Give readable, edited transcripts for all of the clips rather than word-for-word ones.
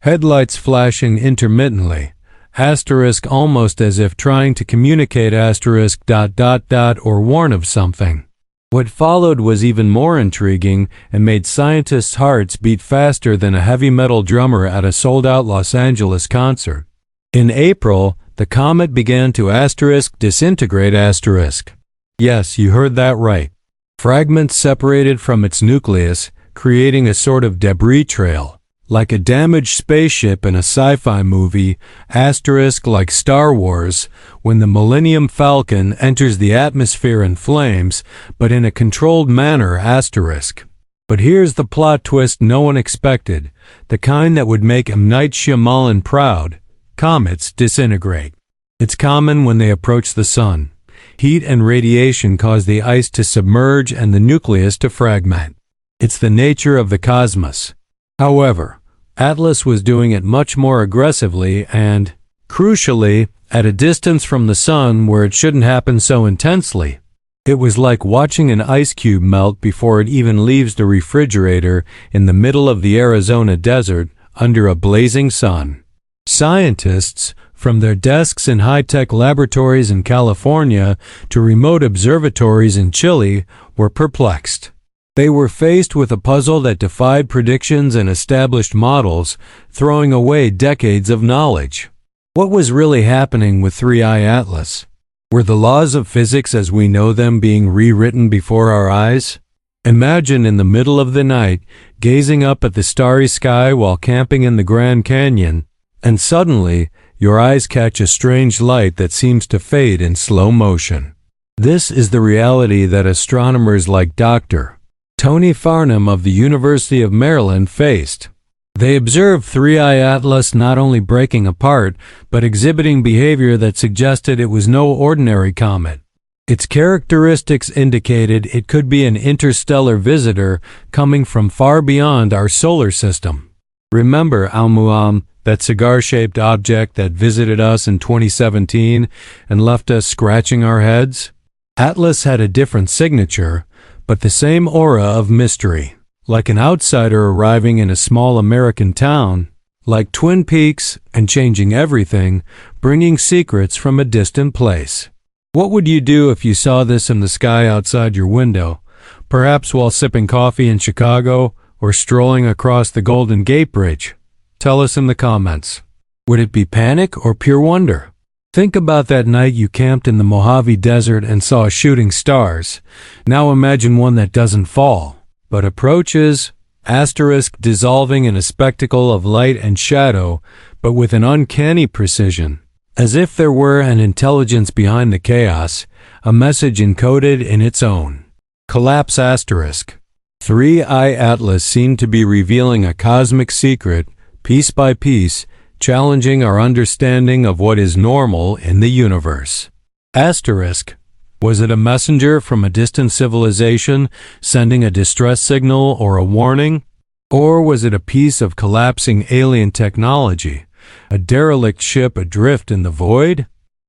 headlights flashing intermittently, asterisk almost as if trying to communicate asterisk ... or warn of something. What followed was even more intriguing and made scientists' hearts beat faster than a heavy metal drummer at a sold-out Los Angeles concert. In April, the comet began to asterisk disintegrate asterisk. Yes, you heard that right. Fragments separated from its nucleus, creating a sort of debris trail, like a damaged spaceship in a sci-fi movie, asterisk like Star Wars, when the Millennium Falcon enters the atmosphere in flames, but in a controlled manner, asterisk. But here's the plot twist no one expected, the kind that would make M. Night Shyamalan proud. Comets disintegrate. It's common when they approach the sun. Heat and radiation cause the ice to submerge and the nucleus to fragment. It's the nature of the cosmos. However, Atlas was doing it much more aggressively and, crucially, at a distance from the sun where it shouldn't happen so intensely. It was like watching an ice cube melt before it even leaves the refrigerator in the middle of the Arizona desert under a blazing sun. Scientists, from their desks in high-tech laboratories in California to remote observatories in Chile, were perplexed. They were faced with a puzzle that defied predictions and established models, throwing away decades of knowledge. What was really happening with 3IAtlas? Were the laws of physics as we know them being rewritten before our eyes? Imagine in the middle of the night, gazing up at the starry sky while camping in the Grand Canyon, and suddenly, your eyes catch a strange light that seems to fade in slow motion. This is the reality that astronomers like Dr. Tony Farnham of the University of Maryland faced. They observed 3IAtlas not only breaking apart, but exhibiting behavior that suggested it was no ordinary comet. Its characteristics indicated it could be an interstellar visitor coming from far beyond our solar system. Remember Al-Mu'am, that cigar-shaped object that visited us in 2017 and left us scratching our heads? Atlas had a different signature, but the same aura of mystery. Like an outsider arriving in a small American town, like Twin Peaks and changing everything, bringing secrets from a distant place. What would you do if you saw this in the sky outside your window, perhaps while sipping coffee in Chicago or strolling across the Golden Gate Bridge? Tell us in the comments. Would it be panic or pure wonder? Think about that night you camped in the Mojave Desert and saw shooting stars. Now imagine one that doesn't fall, but approaches, asterisk dissolving in a spectacle of light and shadow, but with an uncanny precision. As if there were an intelligence behind the chaos, a message encoded in its own. Collapse asterisk. 3IAtlas seemed to be revealing a cosmic secret, piece by piece, challenging our understanding of what is normal in the universe. Asterisk. Was it a messenger from a distant civilization sending a distress signal or a warning? Or was it a piece of collapsing alien technology, a derelict ship adrift in the void?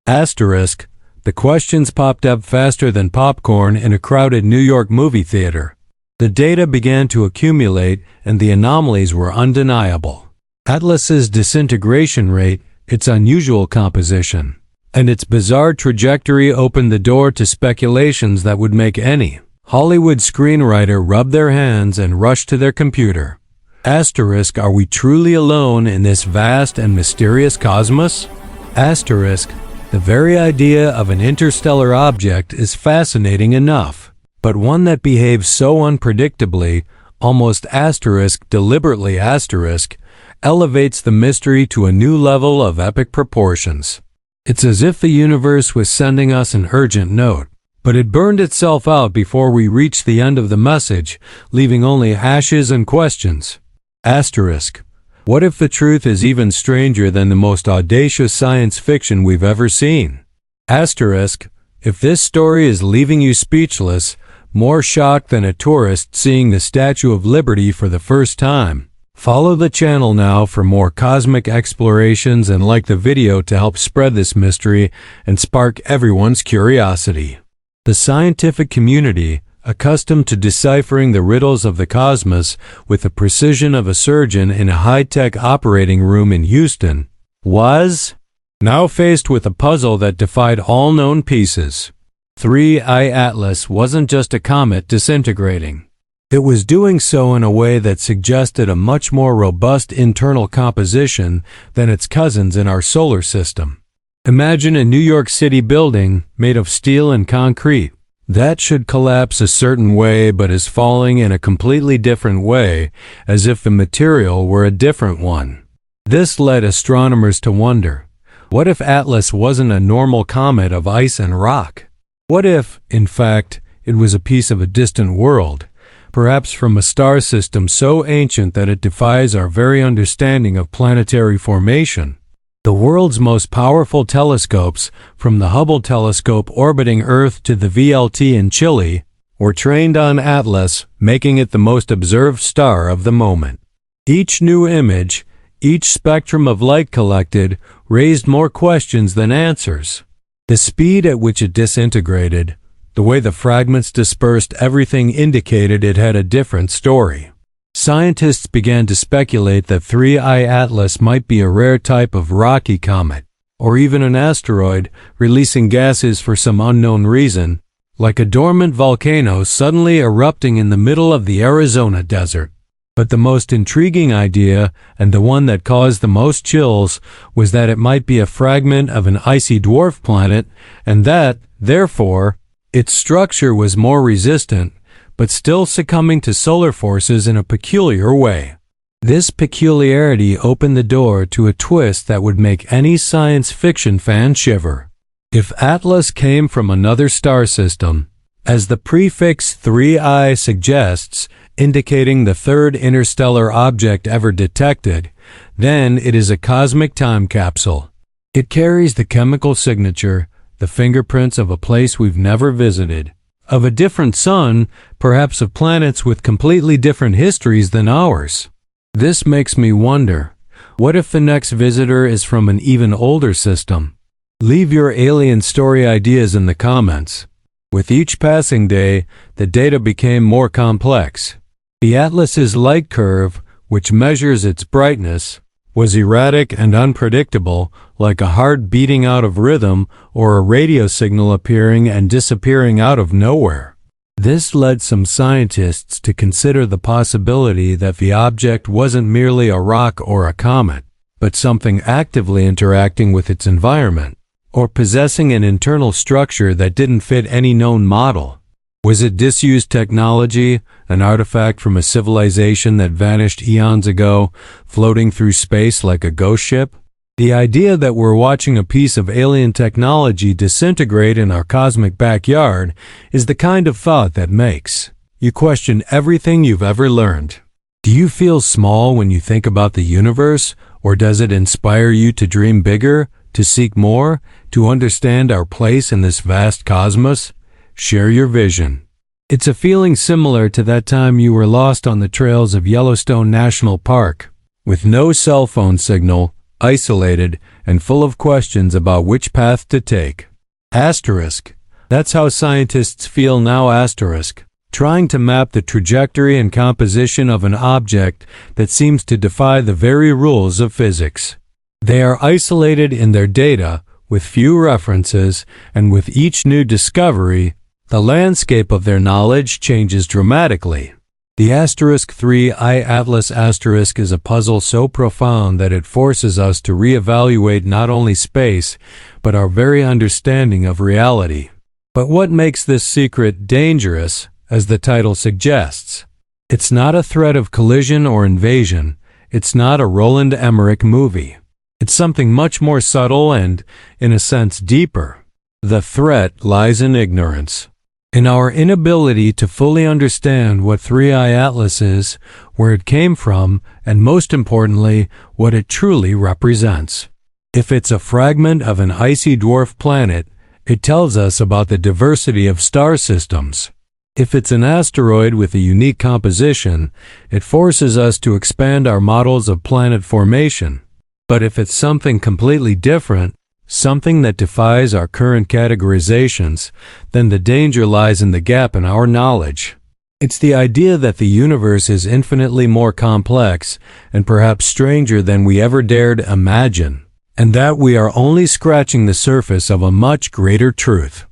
Asterisk. The questions popped up faster than popcorn in a crowded New York movie theater. The data began to accumulate and the anomalies were undeniable. Atlas's disintegration rate, its unusual composition, and its bizarre trajectory opened the door to speculations that would make any Hollywood screenwriter rub their hands and rush to their computer. Asterisk, are we truly alone in this vast and mysterious cosmos? Asterisk, the very idea of an interstellar object is fascinating enough, but one that behaves so unpredictably, almost asterisk deliberately asterisk, elevates the mystery to a new level of epic proportions. It's as if the universe was sending us an urgent note, but it burned itself out before we reached the end of the message, leaving only ashes and questions. Asterisk. What if the truth is even stranger than the most audacious science fiction we've ever seen? Asterisk. If this story is leaving you speechless, more shocked than a tourist seeing the Statue of Liberty for the first time, follow the channel now for more cosmic explorations and like the video to help spread this mystery and spark everyone's curiosity. The scientific community, accustomed to deciphering the riddles of the cosmos with the precision of a surgeon in a high-tech operating room in Houston, was now faced with a puzzle that defied all known pieces. 3IAtlas wasn't just a comet disintegrating. It was doing so in a way that suggested a much more robust internal composition than its cousins in our solar system. Imagine a New York City building made of steel and concrete. That should collapse a certain way but is falling in a completely different way, as if the material were a different one. This led astronomers to wonder, what if Atlas wasn't a normal comet of ice and rock? What if, in fact, it was a piece of a distant world, perhaps from a star system so ancient that it defies our very understanding of planetary formation? The world's most powerful telescopes, from the Hubble telescope orbiting Earth to the VLT in Chile, were trained on Atlas, making it the most observed star of the moment. Each new image, each spectrum of light collected, raised more questions than answers. The speed at which it disintegrated, the way the fragments dispersed, everything indicated it had a different story. Scientists began to speculate that 3IAtlas might be a rare type of rocky comet, or even an asteroid releasing gases for some unknown reason, like a dormant volcano suddenly erupting in the middle of the Arizona desert. But the most intriguing idea, and the one that caused the most chills, was that it might be a fragment of an icy dwarf planet, and that, therefore, its structure was more resistant, but still succumbing to solar forces in a peculiar way. This peculiarity opened the door to a twist that would make any science fiction fan shiver. If Atlas came from another star system, as the prefix 3I suggests, indicating the third interstellar object ever detected, then it is a cosmic time capsule. It carries the chemical signature, the fingerprints of a place we've never visited, of a different sun, perhaps of planets with completely different histories than ours. This makes me wonder, what if the next visitor is from an even older system? Leave your alien story ideas in the comments. With each passing day, the data became more complex. The Atlas's light curve, which measures its brightness, was erratic and unpredictable, like a heart beating out of rhythm or a radio signal appearing and disappearing out of nowhere. This led some scientists to consider the possibility that the object wasn't merely a rock or a comet, but something actively interacting with its environment, or possessing an internal structure that didn't fit any known model. Was it disused technology, an artifact from a civilization that vanished eons ago, floating through space like a ghost ship? The idea that we're watching a piece of alien technology disintegrate in our cosmic backyard is the kind of thought that makes you question everything you've ever learned. Do you feel small when you think about the universe, or does it inspire you to dream bigger, to seek more, to understand our place in this vast cosmos? Share your vision. It's a feeling similar to that time you were lost on the trails of Yellowstone National Park, with no cell phone signal, isolated, and full of questions about which path to take. Asterisk. That's how scientists feel now, asterisk, trying to map the trajectory and composition of an object that seems to defy the very rules of physics. They are isolated in their data, with few references, and with each new discovery, the landscape of their knowledge changes dramatically. The asterisk 3IAtlas asterisk is a puzzle so profound that it forces us to reevaluate not only space, but our very understanding of reality. But what makes this secret dangerous, as the title suggests? It's not a threat of collision or invasion. It's not a Roland Emmerich movie. It's something much more subtle and, in a sense, deeper. The threat lies in ignorance. In our inability to fully understand what 3IAtlas is, where it came from, and most importantly, what it truly represents. If it's a fragment of an icy dwarf planet, it tells us about the diversity of star systems. If it's an asteroid with a unique composition, it forces us to expand our models of planet formation. But if it's something completely different, something that defies our current categorizations, then the danger lies in the gap in our knowledge. It's the idea that the universe is infinitely more complex and perhaps stranger than we ever dared imagine, and that we are only scratching the surface of a much greater truth.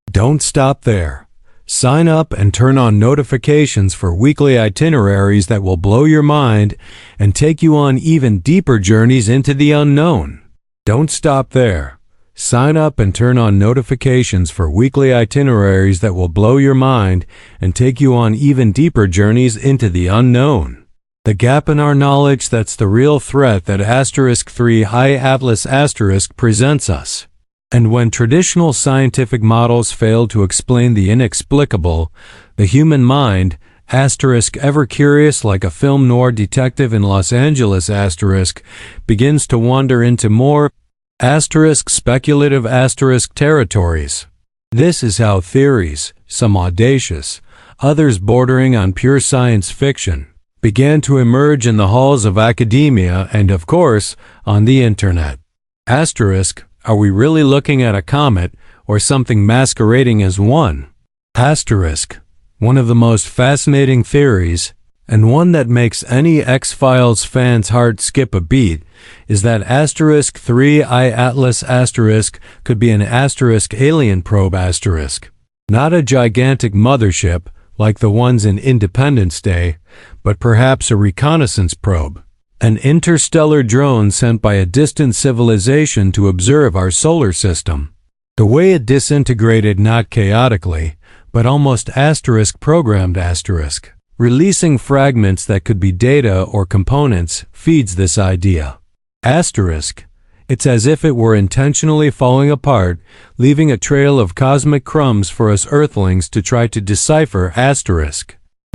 Don't stop there. Sign up and turn on notifications for weekly itineraries that will blow your mind and take you on even deeper journeys into the unknown. Don't stop there. Sign up and turn on notifications for weekly itineraries that will blow your mind and take you on even deeper journeys into the unknown. The gap in our knowledge, that's the real threat that *3IAtlas* presents us. And when traditional scientific models fail to explain the inexplicable, the human mind, ever curious like a film noir detective in Los Angeles, begins to wander into more speculative territories. This is how theories, some audacious, others bordering on pure science fiction, began to emerge in the halls of academia and, of course, on the internet. Are we really looking at a comet or something masquerading as one? One of the most fascinating theories, and one that makes any X-Files fan's heart skip a beat, is that *3IAtlas* could be an alien probe not a gigantic mothership like the ones in Independence Day, but perhaps a reconnaissance probe. An interstellar drone sent by a distant civilization to observe our solar system. The way it disintegrated not chaotically, but almost programmed releasing fragments that could be data or components, feeds this idea. It's as if it were intentionally falling apart, leaving a trail of cosmic crumbs for us Earthlings to try to decipher.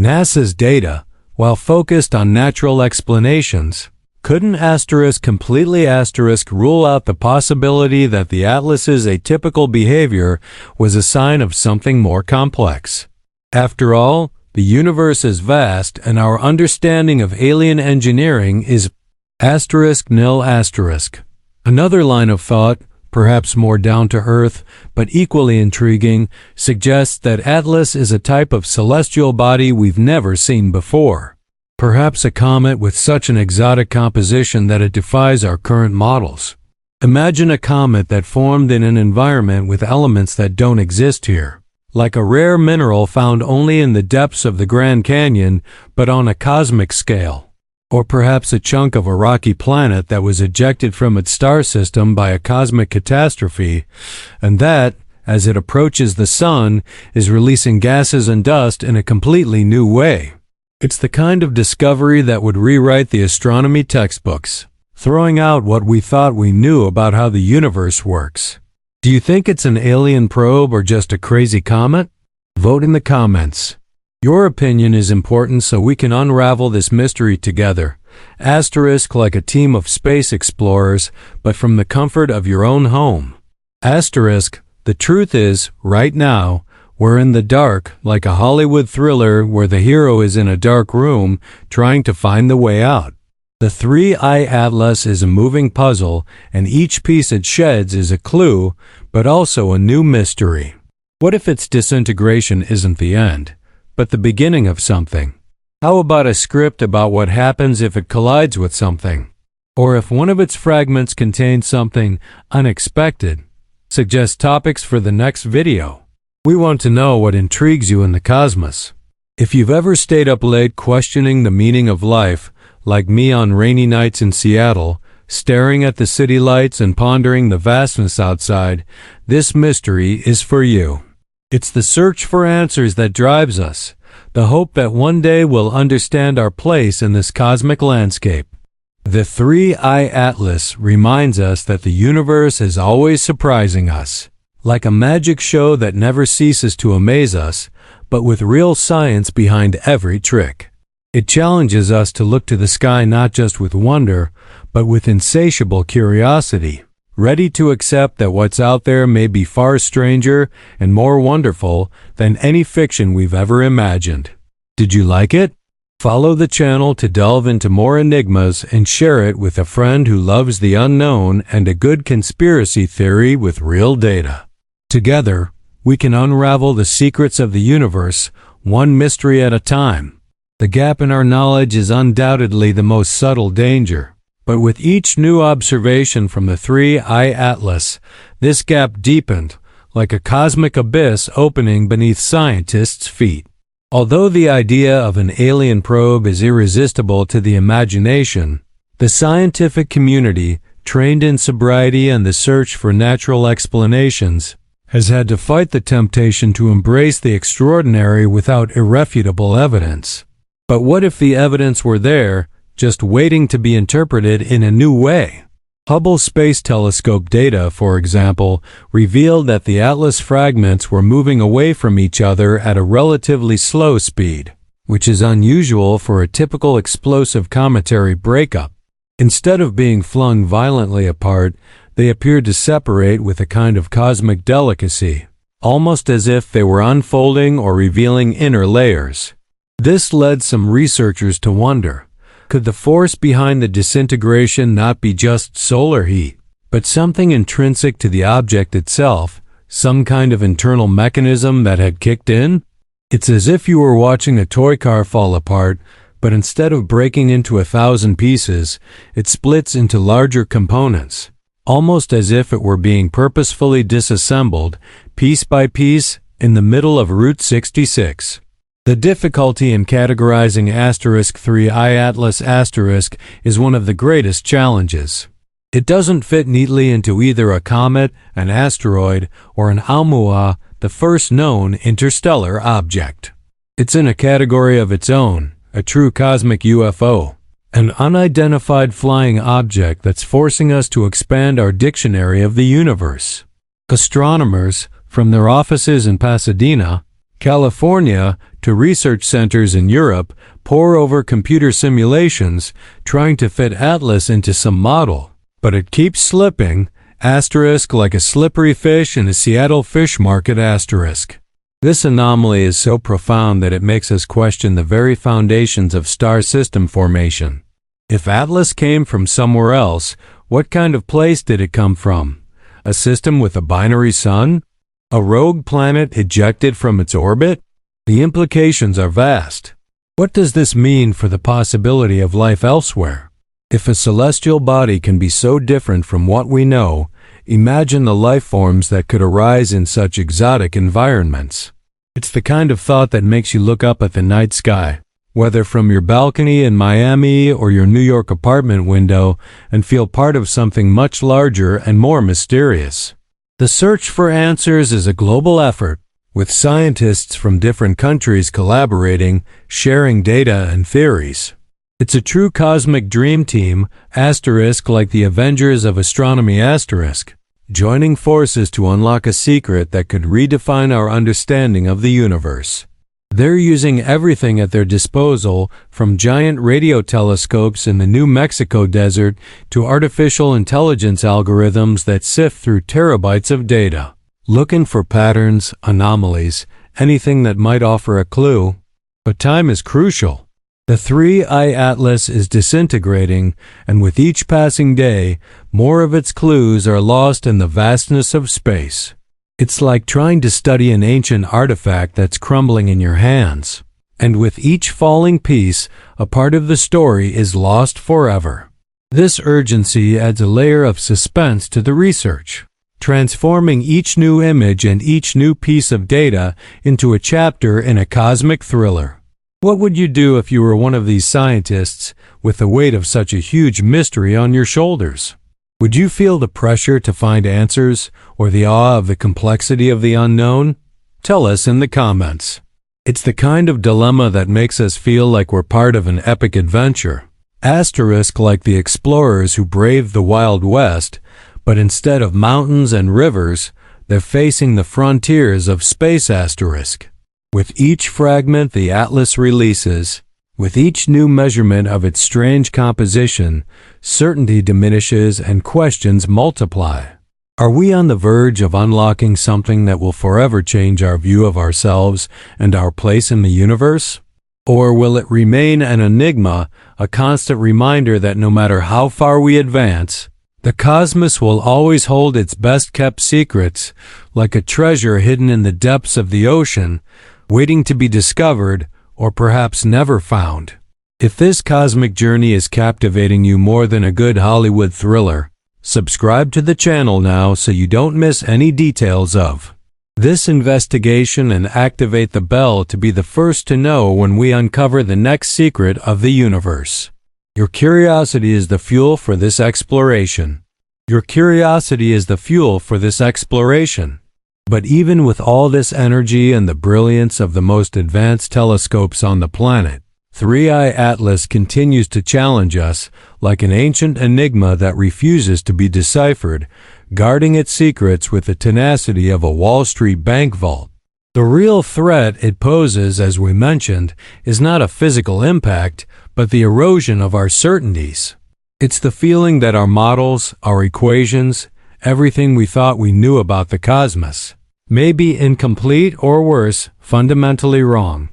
NASA's data, while focused on natural explanations, couldn't completely rule out the possibility that the Atlas's atypical behavior was a sign of something more complex. After all, the universe is vast and our understanding of alien engineering is nil. Another line of thought, perhaps more down-to-earth, but equally intriguing, suggests that Atlas is a type of celestial body we've never seen before. Perhaps a comet with such an exotic composition that it defies our current models. Imagine a comet that formed in an environment with elements that don't exist here, like a rare mineral found only in the depths of the Grand Canyon, but on a cosmic scale. Or perhaps a chunk of a rocky planet that was ejected from its star system by a cosmic catastrophe, and that, as it approaches the sun, is releasing gases and dust in a completely new way. It's the kind of discovery that would rewrite the astronomy textbooks, throwing out what we thought we knew about how the universe works. Do you think it's an alien probe or just a crazy comet? Vote in the comments. Your opinion is important so we can unravel this mystery together. Like a team of space explorers, but from the comfort of your own home. The truth is, right now, we're in the dark, like a Hollywood thriller where the hero is in a dark room trying to find the way out. The 3IAtlas is a moving puzzle, and each piece it sheds is a clue, but also a new mystery. What if its disintegration isn't the end, but the beginning of something? How about a script about what happens if it collides with something? Or if one of its fragments contains something unexpected? Suggest topics for the next video. We want to know what intrigues you in the cosmos. If you've ever stayed up late questioning the meaning of life, like me on rainy nights in Seattle, staring at the city lights and pondering the vastness outside, this mystery is for you. It's the search for answers that drives us, the hope that one day we'll understand our place in this cosmic landscape. The 3IAtlas reminds us that the universe is always surprising us, like a magic show that never ceases to amaze us, but with real science behind every trick. It challenges us to look to the sky not just with wonder, but with insatiable curiosity, ready to accept that what's out there may be far stranger and more wonderful than any fiction we've ever imagined. Did you like it? Follow the channel to delve into more enigmas and share it with a friend who loves the unknown and a good conspiracy theory with real data. Together, we can unravel the secrets of the universe, one mystery at a time. The gap in our knowledge is undoubtedly the most subtle danger, but with each new observation from the 3IAtlas, this gap deepened, like a cosmic abyss opening beneath scientists' feet. Although the idea of an alien probe is irresistible to the imagination, the scientific community, trained in sobriety and the search for natural explanations, has had to fight the temptation to embrace the extraordinary without irrefutable evidence. But what if the evidence were there, just waiting to be interpreted in a new way? Hubble Space Telescope data, for example, revealed that the Atlas fragments were moving away from each other at a relatively slow speed, which is unusual for a typical explosive cometary breakup. Instead of being flung violently apart, they appeared to separate with a kind of cosmic delicacy, almost as if they were unfolding or revealing inner layers. This led some researchers to wonder, could the force behind the disintegration not be just solar heat, but something intrinsic to the object itself, some kind of internal mechanism that had kicked in? It's as if you were watching a toy car fall apart, but instead of breaking into 1,000 pieces, it splits into larger components, almost as if it were being purposefully disassembled, piece by piece, in the middle of Route 66. The difficulty in categorizing *3IAtlas* is one of the greatest challenges. It doesn't fit neatly into either a comet, an asteroid, or an Oumuamua, the first known interstellar object. It's in a category of its own, a true cosmic UFO, an unidentified flying object that's forcing us to expand our dictionary of the universe. Astronomers, from their offices in Pasadena, California, to research centers in Europe, pore over computer simulations, trying to fit Atlas into some model. But it keeps slipping, like a slippery fish in a Seattle fish market. This anomaly is so profound that it makes us question the very foundations of star system formation. If Atlas came from somewhere else, what kind of place did it come from? A system with a binary sun? A rogue planet ejected from its orbit? The implications are vast. What does this mean for the possibility of life elsewhere? If a celestial body can be so different from what we know, imagine the life forms that could arise in such exotic environments. It's the kind of thought that makes you look up at the night sky, whether from your balcony in Miami or your New York apartment window, and feel part of something much larger and more mysterious. The search for answers is a global effort, with scientists from different countries collaborating, sharing data and theories. It's a true cosmic dream team, like the Avengers of astronomy, joining forces to unlock a secret that could redefine our understanding of the universe. They're using everything at their disposal, from giant radio telescopes in the New Mexico desert to artificial intelligence algorithms that sift through terabytes of data, looking for patterns, anomalies, anything that might offer a clue. But time is crucial. The 3IAtlas is disintegrating, and with each passing day, more of its clues are lost in the vastness of space. It's like trying to study an ancient artifact that's crumbling in your hands. And with each falling piece, a part of the story is lost forever. This urgency adds a layer of suspense to the research, transforming each new image and each new piece of data into a chapter in a cosmic thriller. What would you do if you were one of these scientists with the weight of such a huge mystery on your shoulders? Would you feel the pressure to find answers or the awe of the complexity of the unknown? Tell us in the comments. It's the kind of dilemma that makes us feel like we're part of an epic adventure. Like the explorers who braved the Wild West, but instead of mountains and rivers, they're facing the frontiers of space. With each fragment the Atlas releases, with each new measurement of its strange composition, certainty diminishes and questions multiply. Are we on the verge of unlocking something that will forever change our view of ourselves and our place in the universe? Or will it remain an enigma, a constant reminder that no matter how far we advance, the cosmos will always hold its best-kept secrets, like a treasure hidden in the depths of the ocean, waiting to be discovered or perhaps never found? If this cosmic journey is captivating you more than a good Hollywood thriller, subscribe to the channel now so you don't miss any details of this investigation and activate the bell to be the first to know when we uncover the next secret of the universe. Your curiosity is the fuel for this exploration. Your curiosity is the fuel for this exploration. But even with all this energy and the brilliance of the most advanced telescopes on the planet, 3IAtlas continues to challenge us like an ancient enigma that refuses to be deciphered, guarding its secrets with the tenacity of a Wall Street bank vault. The real threat it poses, as we mentioned, is not a physical impact, but the erosion of our certainties. It's the feeling that our models, our equations, everything we thought we knew about the cosmos, may be incomplete or worse, fundamentally wrong.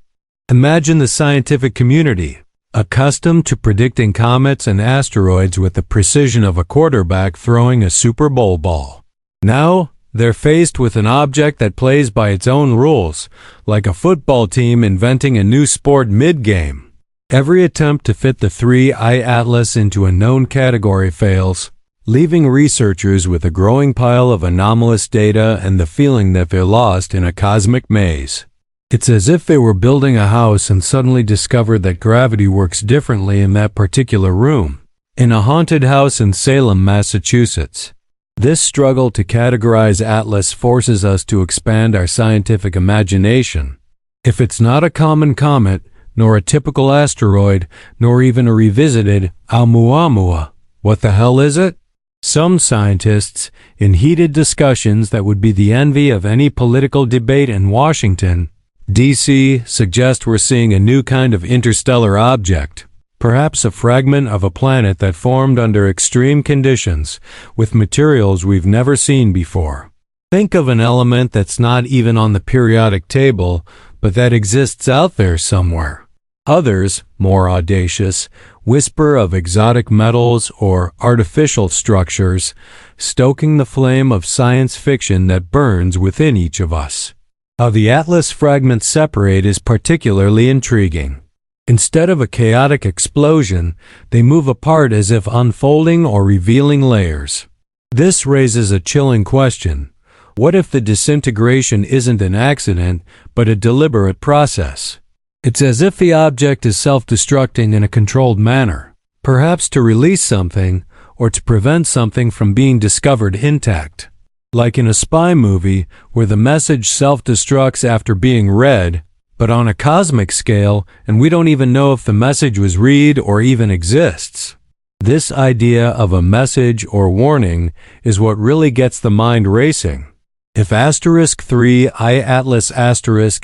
Imagine the scientific community, accustomed to predicting comets and asteroids with the precision of a quarterback throwing a Super Bowl ball. Now, they're faced with an object that plays by its own rules, like a football team inventing a new sport mid-game. Every attempt to fit the 3IAtlas into a known category fails, leaving researchers with a growing pile of anomalous data and the feeling that they're lost in a cosmic maze. It's as if they were building a house and suddenly discovered that gravity works differently in that particular room. In a haunted house in Salem, Massachusetts. This struggle to categorize Atlas forces us to expand our scientific imagination. If it's not a common comet, nor a typical asteroid, nor even a revisited Oumuamua, what the hell is it? Some scientists, in heated discussions that would be the envy of any political debate in Washington, D.C., suggest we're seeing a new kind of interstellar object, perhaps a fragment of a planet that formed under extreme conditions, with materials we've never seen before. Think of an element that's not even on the periodic table, but that exists out there somewhere. Others, more audacious, whisper of exotic metals or artificial structures, stoking the flame of science fiction that burns within each of us. How the Atlas fragments separate is particularly intriguing. Instead of a chaotic explosion, they move apart as if unfolding or revealing layers. This raises a chilling question. What if the disintegration isn't an accident, but a deliberate process? It's as if the object is self-destructing in a controlled manner, perhaps to release something or to prevent something from being discovered intact. Like in a spy movie where the message self-destructs after being read, but on a cosmic scale, and we don't even know if the message was read or even exists. This idea of a message or warning is what really gets the mind racing. If *3IAtlas*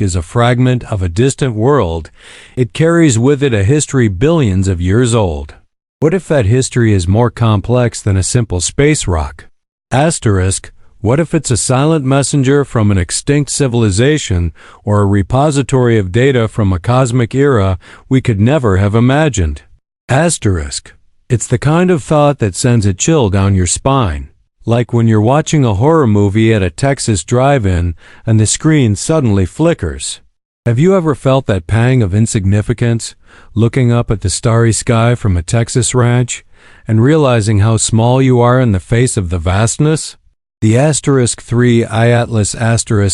is a fragment of a distant world, it carries with it a history billions of years old. What if that history is more complex than a simple space rock? What if it's a silent messenger from an extinct civilization or a repository of data from a cosmic era we could never have imagined? It's the kind of thought that sends a chill down your spine, like when you're watching a horror movie at a Texas drive-in and the screen suddenly flickers. Have you ever felt that pang of insignificance, looking up at the starry sky from a Texas ranch and realizing how small you are in the face of the vastness? The *3IAtlas*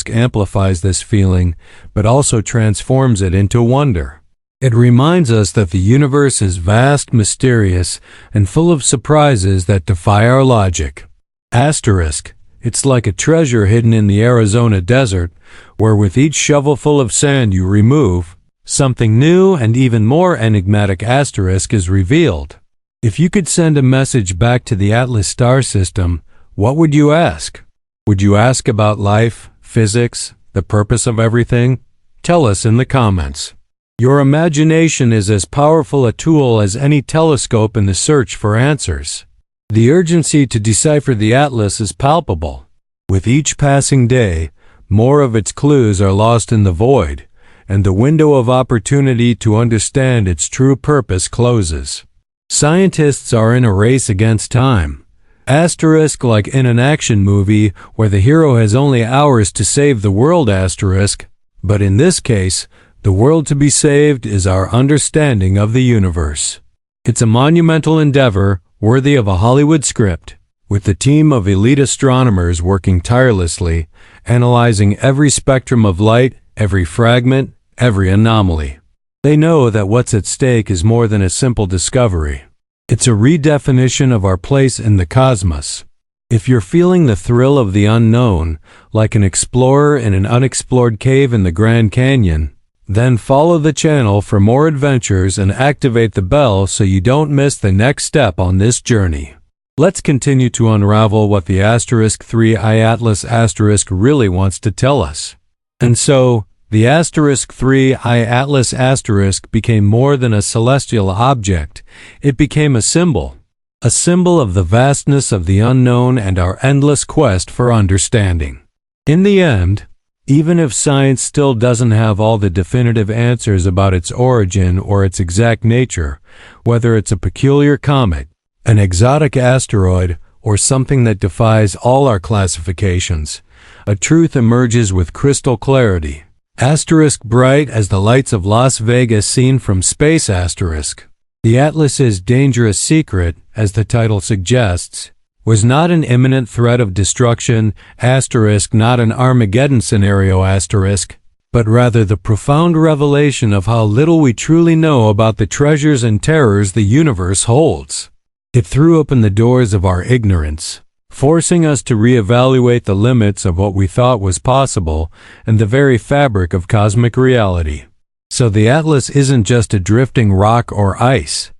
amplifies this feeling, but also transforms it into wonder. It reminds us that the universe is vast, mysterious, and full of surprises that defy our logic. It's like a treasure hidden in the Arizona desert, where with each shovelful of sand you remove, something new and even more enigmatic is revealed. If you could send a message back to the Atlas star system, what would you ask? Would you ask about life, physics, the purpose of everything? Tell us in the comments. Your imagination is as powerful a tool as any telescope in the search for answers. The urgency to decipher the Atlas is palpable. With each passing day, more of its clues are lost in the void, and the window of opportunity to understand its true purpose closes. Scientists are in a race against time. Asterisk like in an action movie where the hero has only hours to save the world asterisk, but in this case, the world to be saved is our understanding of the universe. It's a monumental endeavor worthy of a Hollywood script, with the team of elite astronomers working tirelessly, analyzing every spectrum of light, every fragment, every anomaly. They know that what's at stake is more than a simple discovery. It's a redefinition of our place in the cosmos. If you're feeling the thrill of the unknown, like an explorer in an unexplored cave in the Grand Canyon, then follow the channel for more adventures and activate the bell so you don't miss the next step on this journey. Let's continue to unravel what the asterisk 3IAtlas asterisk really wants to tell us. And so, the asterisk 3IAtlas asterisk became more than a celestial object. It became a symbol of the vastness of the unknown and our endless quest for understanding. In the end, even if science still doesn't have all the definitive answers about its origin or its exact nature, whether it's a peculiar comet, an exotic asteroid, or something that defies all our classifications, a truth emerges with crystal clarity. Asterisk bright as the lights of Las Vegas seen from space asterisk. The Atlas's dangerous secret, as the title suggests, was not an imminent threat of destruction, asterisk not an Armageddon scenario asterisk, but rather the profound revelation of how little we truly know about the treasures and terrors the universe holds. It threw open the doors of our ignorance, forcing us to reevaluate the limits of what we thought was possible and the very fabric of cosmic reality. So the Atlas isn't just a drifting rock or ice.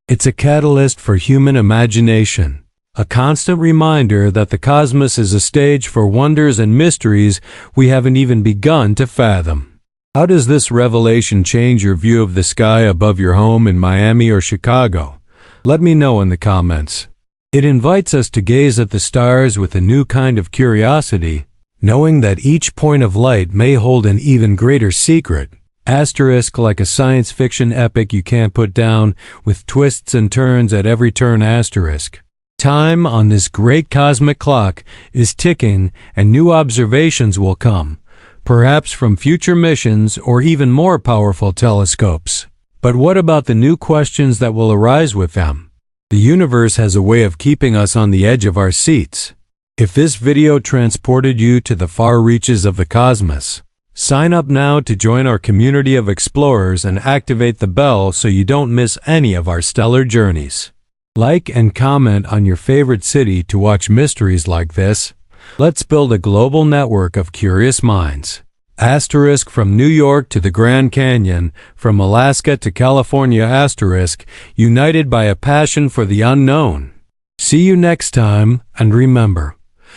It's a catalyst for human imagination, a constant reminder that the cosmos is a stage for wonders and mysteries we haven't even begun to fathom. How does this revelation change your view of the sky above your home in Miami or Chicago? Let me know in the comments. It invites us to gaze at the stars with a new kind of curiosity, knowing that each point of light may hold an even greater secret, asterisk like a science fiction epic you can't put down, with twists and turns at every turn asterisk. Time on this great cosmic clock is ticking and new observations will come, perhaps from future missions or even more powerful telescopes. But what about the new questions that will arise with them? The universe has a way of keeping us on the edge of our seats. If this video transported you to the far reaches of the cosmos, sign up now to join our community of explorers and activate the bell so you don't miss any of our stellar journeys. Like and comment on your favorite city to watch mysteries like this. Let's build a global network of curious minds. Asterisk from New York to the Grand Canyon, from Alaska to California asterisk, united by a passion for the unknown. See you next time, and remember,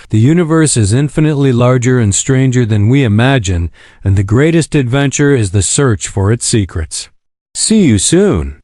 the universe is infinitely larger and stranger than we imagine, and the greatest adventure is the search for its secrets. See you soon.